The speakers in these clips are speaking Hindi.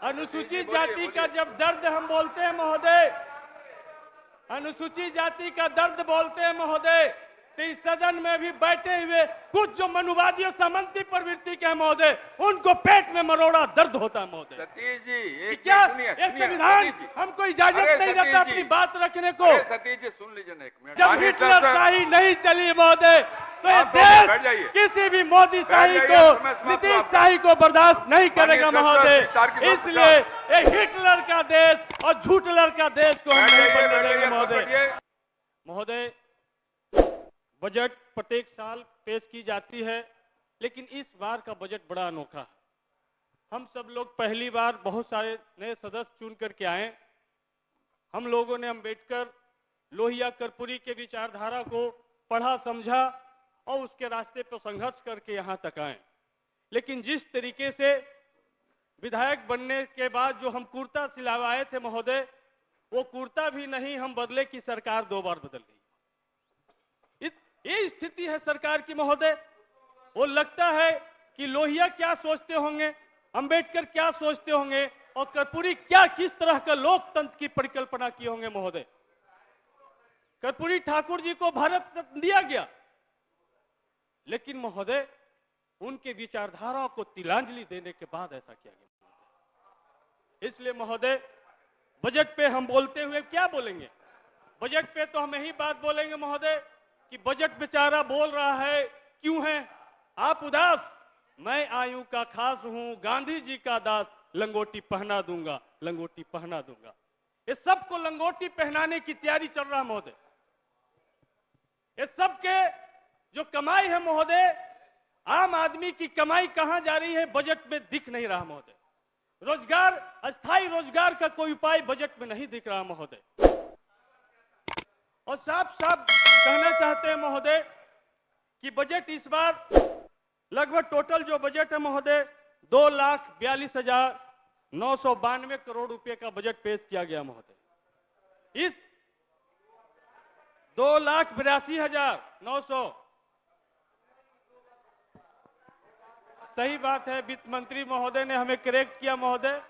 अनुसूचित जाति का जब दर्द हम बोलते हैं महोदय, अनुसूचित जाति का दर्द बोलते हैं महोदय, तो इस सदन में भी बैठे हुए कुछ जो मनुवादी और सामंती प्रवृत्ति के हैं महोदय, उनको पेट में मरोड़ा दर्द होता है महोदय। सतीश जी क्या ये संविधान हमको इजाजत नहीं देता अपनी बात रखने को? सतीश जी सुन लीजिए ना एक मिनट। जब हिटलर शाही नहीं चली महोदय, तो ये देश किसी भी मोदी शाही को, नीतीश शाही को बर्दाश्त नहीं करेगा महोदय। इसलिए एक हिटलर का देश और झूठलर का देश को हम नहीं बनने देंगे महोदय। महोदय, बजट प्रत्येक साल पेश की जाती है, लेकिन इस बार का बजट बड़ा अनोखा है। हम सब लोग पहली बार बहुत सारे नए सदस्य चुन करके आए। हम लोगों ने अम्बेडकर, लोहिया, कर्पूरी के विचारधारा को पढ़ा, समझा और उसके रास्ते पर संघर्ष करके यहाँ तक आए। लेकिन जिस तरीके से विधायक बनने के बाद जो हम कुर्ता सिलवाए थे महोदय, वो कुर्ता भी नहीं हम बदले की सरकार 2 बार बदल गई। ये स्थिति है सरकार की महोदय। वो लगता है कि लोहिया क्या सोचते होंगे, अंबेडकर क्या सोचते होंगे और कर्पूरी क्या किस तरह का लोकतंत्र की परिकल्पना किए होंगे महोदय। कर्पूरी ठाकुर जी को भारत रत्न दिया गया, लेकिन महोदय उनके विचारधारा को तिलांजलि देने के बाद ऐसा किया गया। इसलिए महोदय, बजट पे हम बोलते हुए क्या बोलेंगे? बजट पे तो हम यही बात बोलेंगे महोदय कि बजट बेचारा बोल रहा है, क्यों है आप उदास? मैं आयु का खास हूं, गांधी जी का दास, लंगोटी पहना दूंगा, लंगोटी पहना दूंगा। ये सबको लंगोटी पहनाने की तैयारी चल रहा है महोदय। ये सबके जो कमाई है महोदय, आम आदमी की कमाई कहां जा रही है बजट में दिख नहीं रहा महोदय। रोजगार, अस्थायी रोजगार का कोई उपाय बजट में नहीं दिख रहा महोदय। और साफ साफ कहना चाहते हैं महोदय कि बजट इस बार लगभग टोटल जो बजट है महोदय 2,42,992 करोड़ रुपए का बजट पेश किया गया महोदय। इस 2,82,900 सही बात है, वित्त मंत्री महोदय ने हमें करेक्ट किया महोदय,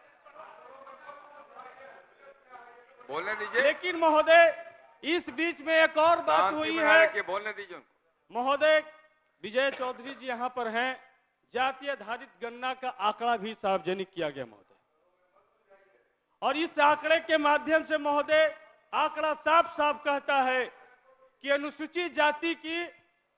बोलने दीजिए। लेकिन महोदय इस बीच में एक और बात हुई है बोलने दीजिए महोदय। विजय चौधरी जी यहां पर हैं। जातीय आधारित गणना का आंकड़ा भी सार्वजनिक किया गया महोदय, और इस आंकड़े के माध्यम से महोदय आंकड़ा साफ साफ कहता है कि अनुसूचित जाति की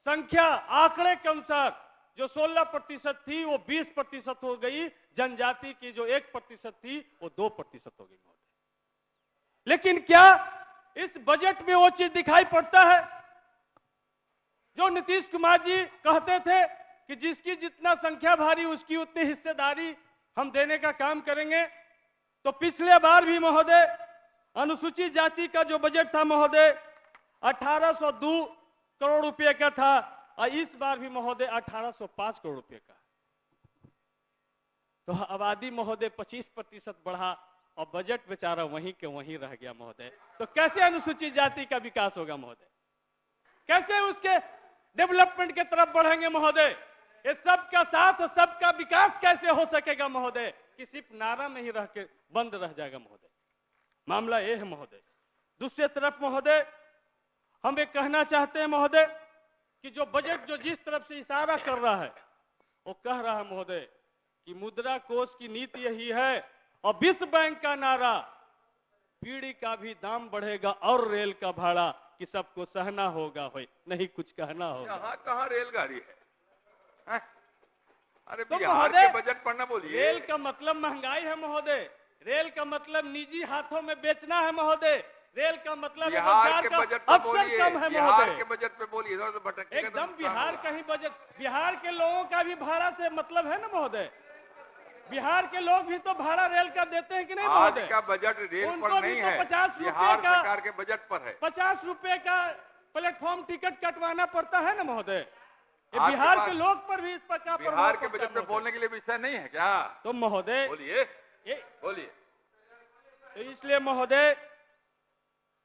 संख्या आंकड़े के अनुसार जो 16% थी वो 20% हो गई, जनजाति की जो 1% थी वो 2% हो गई महोदय। लेकिन क्या इस बजट में वो चीज दिखाई पड़ता है जो नीतीश कुमार जी कहते थे कि जिसकी जितना संख्या भारी उसकी उतनी हिस्सेदारी हम देने का काम करेंगे? तो पिछले बार भी महोदय अनुसूचित जाति का जो बजट था महोदय 1802 करोड़ रुपए का था, और इस बार भी महोदय 1805 करोड़ रुपए का। तो आबादी महोदय 25% बढ़ा और बजट बेचारा वहीं के वहीं रह गया महोदय। तो कैसे अनुसूचित जाति का विकास होगा महोदय? कैसे उसके डेवलपमेंट की तरफ बढ़ेंगे महोदय? ये सबका साथ और सबका विकास कैसे हो सकेगा महोदय कि सिर्फ नारा में ही रह के बंद रह जाएगा महोदय? मामला ये है महोदय। दूसरी तरफ महोदय हम ये कहना चाहते हैं महोदय कि जो बजट जो जिस तरफ से इशारा कर रहा है वो कह रहा है महोदय कि मुद्रा कोष की नीति यही है और विश्व बैंक का नारा, पीढ़ी का भी दाम बढ़ेगा और रेल का भाड़ा कि सबको सहना होगा, होय नहीं कुछ कहना होगा। यहाँ कहाँ रेलगाड़ी है? अरे तो बिहार के बजट पढ़ना बोलिए। रेल का मतलब महंगाई है महोदय, रेल का मतलब निजी हाथों में बेचना है महोदय, रेल का मतलब बिहार के बजट पे बोलिए, कम है बिहार के बजट पे बोलिए। एकदम बिहार का ही बजट, बिहार के लोगों का भी भाड़ा से मतलब है ना महोदय। बिहार के लोग भी तो भाड़ा रेल का देते हैं कि नहीं महोदय? आज का बजट रेल पर नहीं है, 50 बिहार रुपए का सरकार के बजट पर है। 50 रुपए का प्लेटफॉर्म टिकट कटवाना पड़ता है ना महोदय। बिहार के लोग पर भी इस प्रकार बिहार के बजट पे बोलने के लिए विषय नहीं है क्या? तो महोदय बोलिए, बोलिए। तो इसलिए महोदय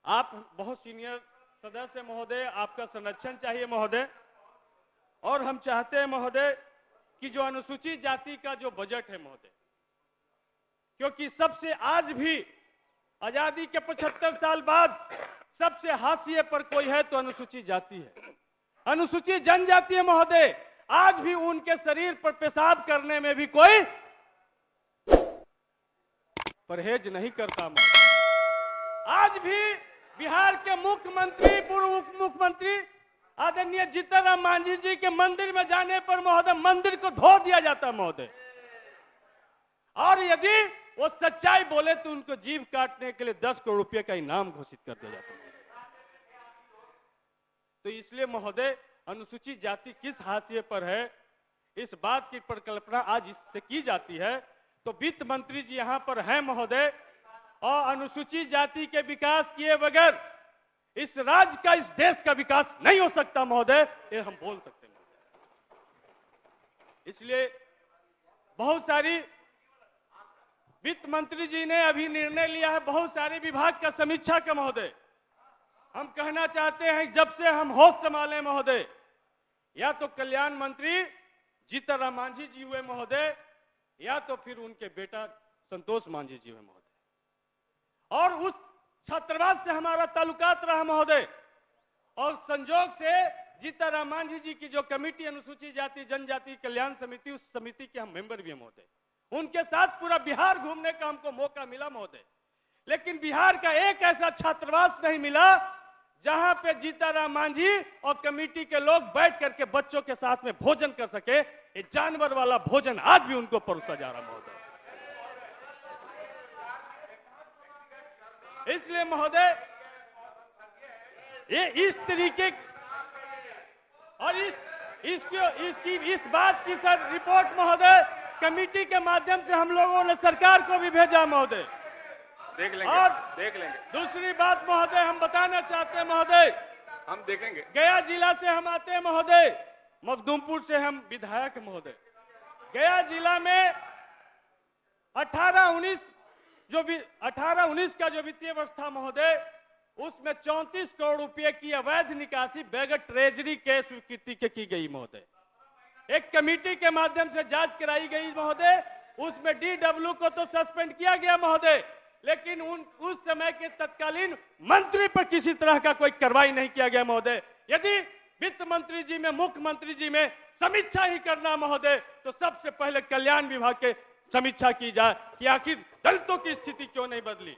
आप बहुत सीनियर सदस्य महोदय, आपका संरक्षण चाहिए महोदय। और हम चाहते हैं महोदय कि जो अनुसूचित जाति का जो बजट है महोदय, क्योंकि सबसे आज भी आजादी के 75 साल बाद सबसे हाशिए पर कोई है तो अनुसूचित जाति है, अनुसूचित जनजाति है महोदय। आज भी उनके शरीर पर पेशाब करने में भी कोई परहेज नहीं करता महोदय। आज भी बिहार के मुख्यमंत्री, पूर्व उप मुख्यमंत्री आदरणीय जीतन राम मांझी जी के मंदिर में जाने पर महोदय मंदिर को धो दिया जाता महोदय, और यदि वो सच्चाई बोले तो उनको जीभ काटने के लिए 10 करोड़ रुपए का इनाम घोषित कर दिया जाता है। तो इसलिए महोदय अनुसूचित जाति किस हाशिए पर है, इस बात की परिकल्पना आज इससे की जाती है। तो वित्त मंत्री जी यहाँ पर हैं महोदय, और अनुसूचित जाति के विकास किए बगैर इस राज्य का, इस देश का विकास नहीं हो सकता महोदय, ये हम बोल सकते हैं। इसलिए बहुत सारी वित्त मंत्री जी ने अभी निर्णय लिया है बहुत सारे विभाग का समीक्षा का महोदय। हम कहना चाहते हैं जब से हम होश संभाले महोदय, या तो कल्याण मंत्री जीतन राम मांझी जी हुए महोदय, या तो फिर उनके बेटा संतोष मांझी जी हुए महोदय, और उस छात्रावास से हमारा ताल्लुकात रहा महोदय, और संजोग से जीतन राम मांझी जी की जो कमेटी अनुसूचित जाति जनजाति कल्याण समिति, उस समिति के हम मेंबर भी हैं महोदय। उनके साथ पूरा बिहार घूमने का हमको मौका मिला महोदय, लेकिन बिहार का एक ऐसा छात्रावास नहीं मिला जहां पे जीतन राम मांझी और कमेटी के लोग बैठ करके बच्चों के साथ में भोजन कर सके। ये जानवर वाला भोजन आज भी उनको परोसा जा रहा महोदय। इसलिए महोदय ये इस तरीके और इस बात की सर रिपोर्ट महोदय कमेटी के माध्यम से हम लोगों ने सरकार को भी भेजा महोदय, देख लेंगे, और देख लेंगे। दूसरी बात महोदय हम बताना चाहते हैं महोदय, हम देखेंगे। गया जिला से हम आते हैं महोदय, मखदूमपुर से हम विधायक महोदय। गया जिला में 18-19 का जो वित्तीय वर्ष था महोदय, उसमें 34 करोड़ रुपए की अवैध निकासी बगैर ट्रेजरी के स्वीकृति के की गई महोदय। एक कमेटी के माध्यम से जांच कराई गई महोदय, उसमें DW को तो सस्पेंड किया गया महोदय, लेकिन उस समय के तत्कालीन मंत्री पर किसी तरह का कोई कार्रवाई नहीं किया गया महोदय। यदि वित्त मंत्री जी में, मुख्यमंत्री जी में समीक्षा ही करना महोदय, तो सबसे पहले कल्याण विभाग के समीक्षा की जाए कि आखिर दलितों की स्थिति क्यों नहीं बदली,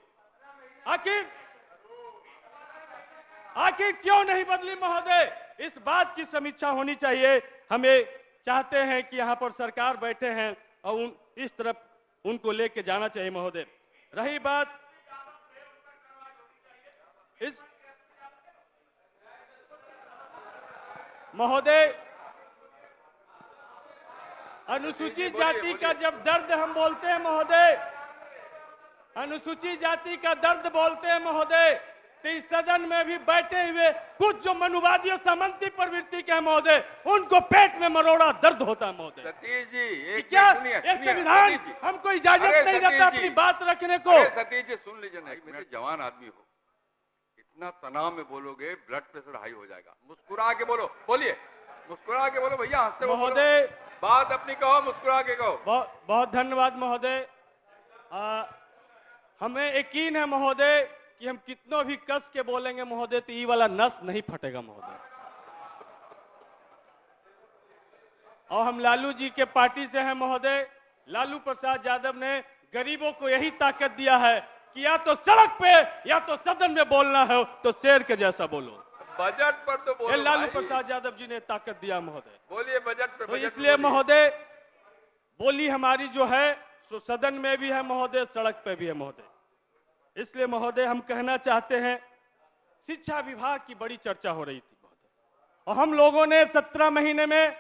आखिर क्यों नहीं बदली महोदय। इस बात की समीक्षा होनी चाहिए। हमें चाहते हैं कि यहाँ पर सरकार बैठे हैं और इस तरफ उनको लेके जाना चाहिए महोदय। रही बात इस महोदय, अनुसूचित जाति का जब दर्द हम बोलते हैं महोदय, अनुसूचित जाति का दर्द बोलते हैं महोदय, तो इस सदन में भी बैठे हुए कुछ जो मनुवादी और सामंती प्रवृत्ति के हैं महोदय, उनको पेट में मरोड़ा दर्द होता है महोदय। सतीश जी क्या एक संविधान हमको इजाजत नहीं देता अपनी बात रखने को? सतीश जी सुन लीजिए ना, मेरे जवान आदमी हो, इतना तनाव में बोलोगे ब्लड प्रेशर हाई हो जाएगा। मुस्कुरा के बोलो, बोलिए, मुस्कुरा के बोलो भैया, हंसते महोदय। बात अपनी कहो, मुस्कुरा के कहो। बहुत धन्यवाद महोदय। हमें यकीन है महोदय कि हम कितनों भी कस के बोलेंगे महोदय तो ये वाला नस नहीं फटेगा महोदय। और हम लालू जी के पार्टी से हैं महोदय। लालू प्रसाद यादव ने गरीबों को यही ताकत दिया है कि या तो सड़क पे या तो सदन में बोलना है तो शेर के जैसा बोलो। बजट पर तो बोलो, लालू प्रसाद यादव जी ने ताकत दिया महोदय। बोलिए बजट पे। तो इसलिए महोदय बोली हमारी जो है सो सदन में भी है महोदय, सड़क पे भी है महोदय। इसलिए महोदय हम कहना चाहते हैं, शिक्षा विभाग की बड़ी चर्चा हो रही थी महोदय, और हम लोगों ने 17 महीने में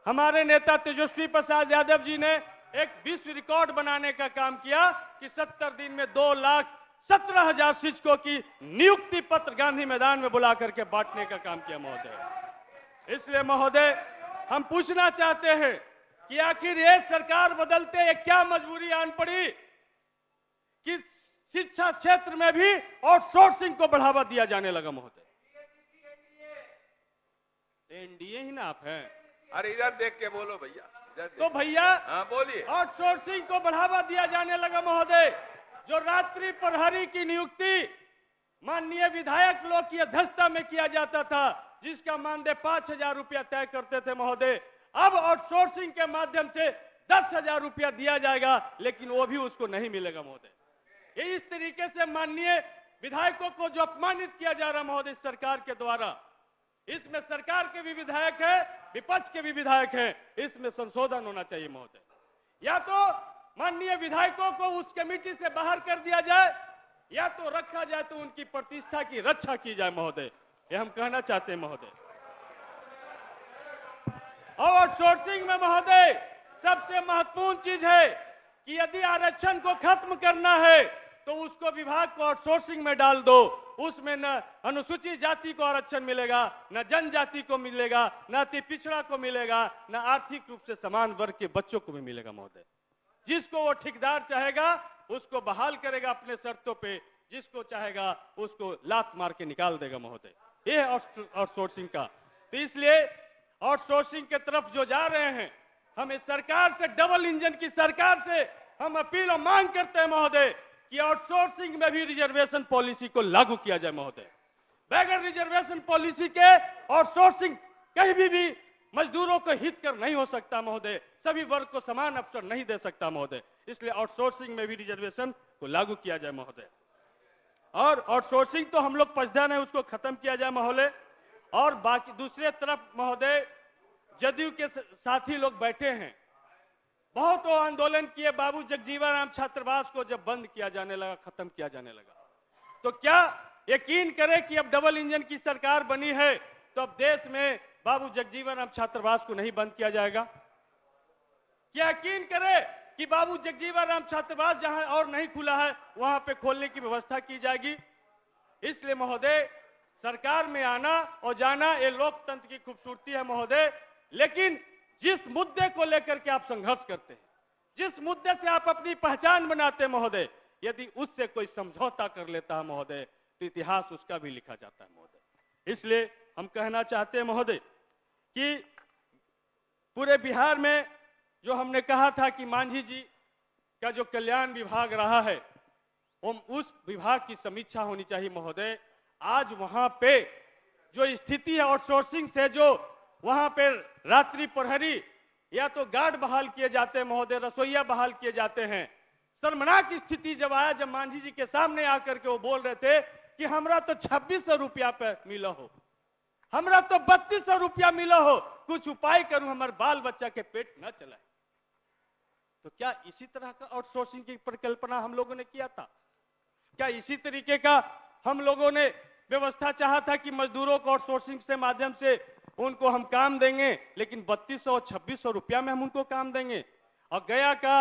हमारे नेता तेजस्वी प्रसाद यादव जी ने एक विश्व रिकॉर्ड बनाने का काम किया कि 70 दिन में 2,17,000 शिक्षकों की नियुक्ति पत्र गांधी मैदान में बुला करके बांटने का काम किया महोदय। इसलिए महोदय हम पूछना चाहते हैं कि आखिर ये सरकार बदलते ये क्या मजबूरी आन पड़ी कि शिक्षा क्षेत्र में भी आउटसोर्सिंग को बढ़ावा दिया जाने लगा महोदय। एनडीए ही ना आप हैं। अरे इधर देख के बोलो भैया। तो भैया हाँ बोलिए। आउटसोर्सिंग को बढ़ावा दिया जाने लगा महोदय। जो रात्रि प्रहरी की नियुक्ति माननीय विधायक लोग की अध्यक्षता में किया जाता था, जिसका मानदेय 5,000 रुपया तय करते थे महोदय, अब आउटसोर्सिंग के माध्यम से 10,000 रुपया दिया जाएगा, लेकिन वो भी उसको नहीं मिलेगा महोदय। ये इस तरीके से माननीय विधायकों को जो अपमानित किया जा रहा महोदय सरकार के द्वारा, इसमें सरकार के भी विधायक है, विपक्ष के भी विधायक हैं, इसमें संशोधन होना चाहिए महोदय। या तो माननीय विधायकों को उस कमेटी से बाहर कर दिया जाए, या तो रखा जाए तो उनकी प्रतिष्ठा की रक्षा की जाए महोदय, ये हम कहना चाहते हैं महोदय। और आउटसोर्सिंग में महोदय सबसे महत्वपूर्ण चीज है कि यदि आरक्षण को खत्म करना है तो उसको विभाग को आउटसोर्सिंग में डाल दो। उसमें न अनुसूचित जाति को आरक्षण मिलेगा, न जनजाति को मिलेगा, न अति पिछड़ा को मिलेगा, न आर्थिक रूप से समान वर्ग के बच्चों को भी मिलेगा महोदय। जिसको वो ठेकेदार चाहेगा उसको बहाल करेगा अपने शर्तों पे, जिसको चाहेगा उसको लात मार के निकाल देगा महोदय। ये है आउटसोर्सिंग का। तो इसलिए आउटसोर्सिंग के तरफ जो जा रहे हैं, हम इस सरकार से, डबल इंजन की सरकार से हम अपील और मांग करते हैं महोदय कि आउटसोर्सिंग में भी रिजर्वेशन पॉलिसी को लागू किया जाए महोदय। बगैर रिजर्वेशन पॉलिसी के आउटसोर्सिंग कहीं भी मजदूरों को हित कर नहीं हो सकता महोदय, सभी वर्ग को समान अवसर नहीं दे सकता महोदय। इसलिए आउटसोर्सिंग में भी रिजर्वेशन को लागू किया जाए महोदय। और आउटसोर्सिंग तो हम लोग पछतान है, उसको खत्म किया जाए महोदय। और बाकी दूसरे तरफ महोदय जदयू के साथी लोग बैठे हैं, बहुत वो आंदोलन किए, बाबू जगजीवन राम छात्रावास को जब बंद किया जाने लगा, खत्म किया जाने लगा, तो क्या यकीन करें कि अब डबल इंजन की सरकार बनी है तो अब देश में बाबू जगजीवन राम छात्रावास को नहीं बंद किया जाएगा? क्या यकीन करें कि बाबू जगजीवन राम छात्रावास जहां और नहीं खुला है वहां पे खोलने की व्यवस्था की जाएगी? इसलिए महोदय सरकार में आना और जाना ये लोकतंत्र की खूबसूरती है महोदय। लेकिन जिस मुद्दे को लेकर के आप संघर्ष करते हैं, जिस मुद्दे से आप अपनी पहचान बनाते हैं महोदय, यदि उससे कोई समझौता कर लेता है महोदय तो इतिहास उसका भी लिखा जाता है महोदय। इसलिए हम कहना चाहते हैं महोदय कि पूरे बिहार में जो हमने कहा था कि मांझी जी का जो कल्याण विभाग रहा है, उस विभाग की समीक्षा होनी चाहिए महोदय। आज वहां पे जो स्थिति है आउटसोर्सिंग से, जो वहां पे रात्रि प्रहरी या तो गार्ड बहाल किए जाते हैं महोदय, रसोईया बहाल किए जाते हैं। शर्मनाक स्थिति जब आया, जब मांझी जी के सामने आकर के वो बोल रहे थे कि हमरा तो 2600 रुपया पे मिला हो, हमरा तो 3200 रुपया मिला हो, कुछ उपाय करूं हमारे बाल बच्चा के पेट न चलाए। तो क्या इसी तरह का आउटसोर्सिंग की परिकल्पना हम लोगों ने किया था? क्या इसी तरीके का हम लोगों ने व्यवस्था चाहा था कि मजदूरों को आउटसोर्सिंग से माध्यम से उनको हम काम देंगे, लेकिन 3200 और 2600 रुपया में हम उनको काम देंगे? और गया का,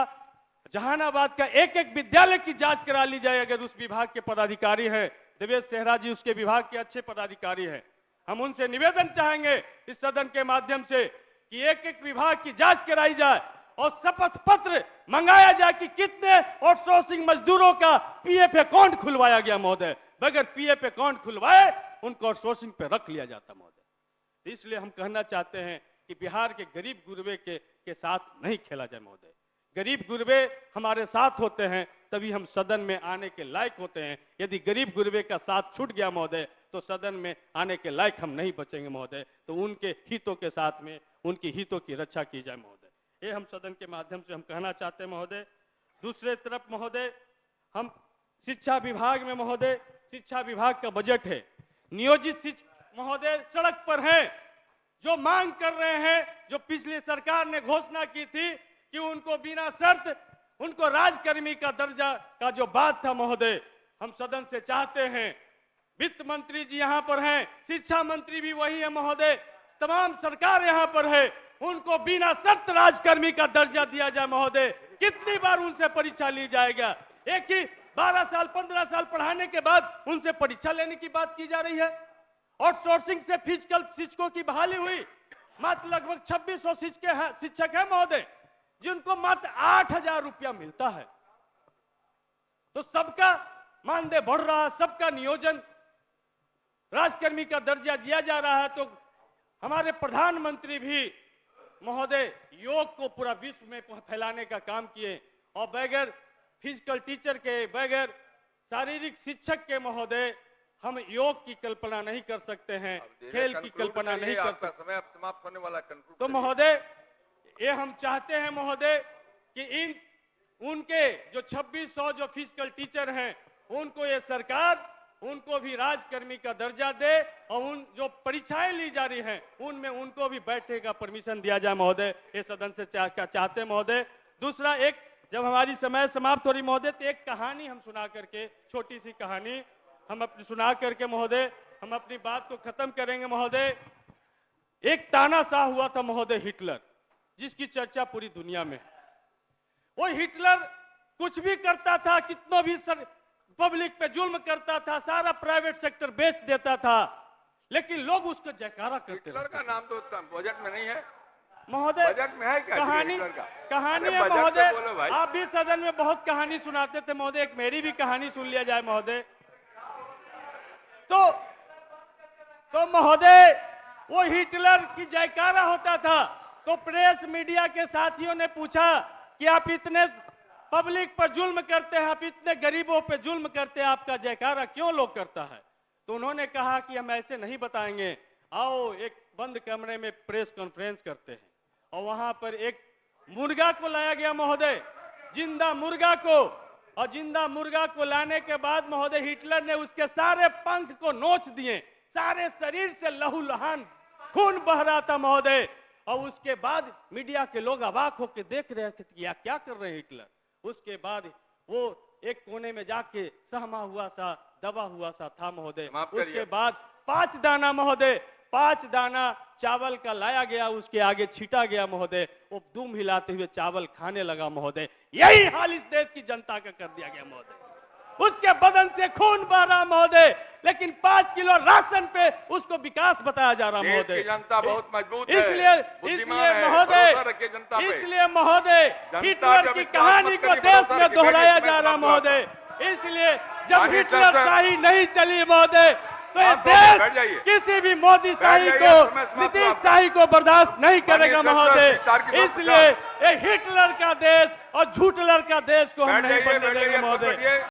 जहानाबाद का एक एक विद्यालय की जांच करा ली जाए। अगर उस विभाग के पदाधिकारी हैं, देवेश सेहरा जी उसके विभाग के अच्छे पदाधिकारी हैं, हम उनसे निवेदन चाहेंगे इस सदन के माध्यम से कि एक एक विभाग की जांच कराई जाए और शपथ पत्र मंगाया जाए कि कितने आउटसोर्सिंग मजदूरों का पीएफ अकाउंट खुलवाया गया महोदय। बगैर पीएफ अकाउंट खुलवाए उनको आउटसोर्सिंग पे रख लिया जाता महोदय। इसलिए हम कहना चाहते हैं कि बिहार के गरीब गुरबे के साथ नहीं खेला जाए महोदय। गरीब गुरबे हमारे साथ होते हैं तभी हम सदन में आने के लायक होते हैं। यदि गरीब गुरबे का साथ छूट गया महोदय तो सदन में आने के लायक हम नहीं बचेंगे महोदय। तो उनके हितों के साथ में उनकी हितों की रक्षा की जाए महोदय, ये हम सदन के माध्यम से हम कहना चाहते हैं महोदय। दूसरे तरफ महोदय हम शिक्षा विभाग में महोदय, शिक्षा विभाग का बजट है, नियोजित शिक्षक महोदय सड़क पर हैं, जो मांग कर रहे हैं, जो पिछली सरकार ने घोषणा की थी कि उनको बिना शर्त उनको राजकर्मी का दर्जा का जो बात था महोदय, हम सदन से चाहते हैं, वित्त मंत्री जी यहाँ पर हैं, शिक्षा मंत्री भी वही है महोदय, तमाम सरकार यहाँ पर है, उनको बिना शर्त राजकर्मी का दर्जा दिया जाए महोदय। कितनी बार उनसे परीक्षा ली जाएगा? एक ही 12 साल 15 साल पढ़ाने के बाद उनसे परीक्षा लेने की बात की जा रही है। आउटसोर्सिंग से फिजिकल शिक्षकों की बहाली हुई, मात्र लगभग 2600 शिक्षक है महोदय, जिनको मात्र 8000 रुपया मिलता है। तो सबका मानदेय बढ़ रहा है, सबका नियोजन राजकर्मी का दर्जा दिया जा रहा है। तो हमारे प्रधानमंत्री भी महोदय योग को पूरा विश्व में फैलाने का काम किए और बगैर फिजिकल टीचर के, बगैर शारीरिक शिक्षक के महोदय हम योग की कल्पना नहीं कर सकते हैं, खेल की कल्पना नहीं कर सकते। समय अब समाप्त होने वाला। तो महोदय ये हम चाहते हैं महोदय कि उनके जो 2600 जो फिजिकल टीचर हैं उनको ये सरकार उनको भी राजकर्मी का दर्जा दे और उन जो परीक्षाएं ली जा रही हैं उनमें उनको भी बैठने का परमिशन दिया जाए महोदय, ये सदन से चाहते हैं महोदय। दूसरा, एक जब हमारी समय समाप्त हो रही महोदय तो एक कहानी हम सुना करके, छोटी सी कहानी हम अपनी सुना करके महोदय हम अपनी बात को खत्म करेंगे महोदय। एक तानाशाह हुआ था महोदय हिटलर, जिसकी चर्चा पूरी दुनिया में। वो हिटलर कुछ भी करता था, कितना भी पब्लिक पे जुल्म करता था, सारा प्राइवेट सेक्टर बेच देता था, लेकिन लोग उसको जयकारा करते। हिटलर का नाम तो बजट में नहीं है महोदय, बजट में है क्या? कहानी है महोदय। आप भी सदन में बहुत कहानी सुनाते थे महोदय, एक मेरी भी कहानी सुन लिया जाए महोदय। तो महोदय वो हिटलर की जयकारा होता था, तो प्रेस मीडिया के साथियों ने पूछा कि आप इतने पब्लिक पर जुल्म करते हैं, आप इतने गरीबों पर जुल्म करते हैं, आपका जयकारा क्यों लोग करता है? तो उन्होंने कहा कि हम ऐसे नहीं बताएंगे, आओ एक बंद कमरे में प्रेस कॉन्फ्रेंस करते हैं। और वहां पर एक मुर्गा को लाया गया महोदय, जिंदा मुर्गा को, और जिंदा मुर्गा को लाने के बाद महोदय हिटलर ने उसके सारे पंख को नोच दिए, सारे शरीर से लहूलुहान खून बह रहा था महोदय। और उसके बाद मीडिया के लोग अवाक होकर देख रहे थे कि क्या कर रहे हैं हिटलर। उसके बाद वो एक कोने में जाके सहमा हुआ सा, दबा हुआ सा था महोदय। उसके बाद 5 दाना महोदय, 5 दाना चावल का लाया गया, उसके आगे छीटा गया महोदय। वो दुम हिलाते हुए चावल खाने लगा महोदय। यही हाल इस देश की जनता का कर दिया गया महोदय। उसके बदन से खून बह रहा महोदय, लेकिन 5 किलो राशन पे उसको विकास बताया जा रहा महोदय। जनता बहुत मजबूत है, इसलिए महोदय हिटलर की कहानी को देश में दोहराया जा रहा महोदय। इसलिए जब हिटलर शाही नहीं चली महोदय, तो ये देश किसी भी मोदी शाही को, नीतीश शाही को बर्दाश्त नहीं करेगा महोदय। इसलिए ये हिटलर का देश और झूठलर का देश को हम नहीं बनने देंगे महोदय।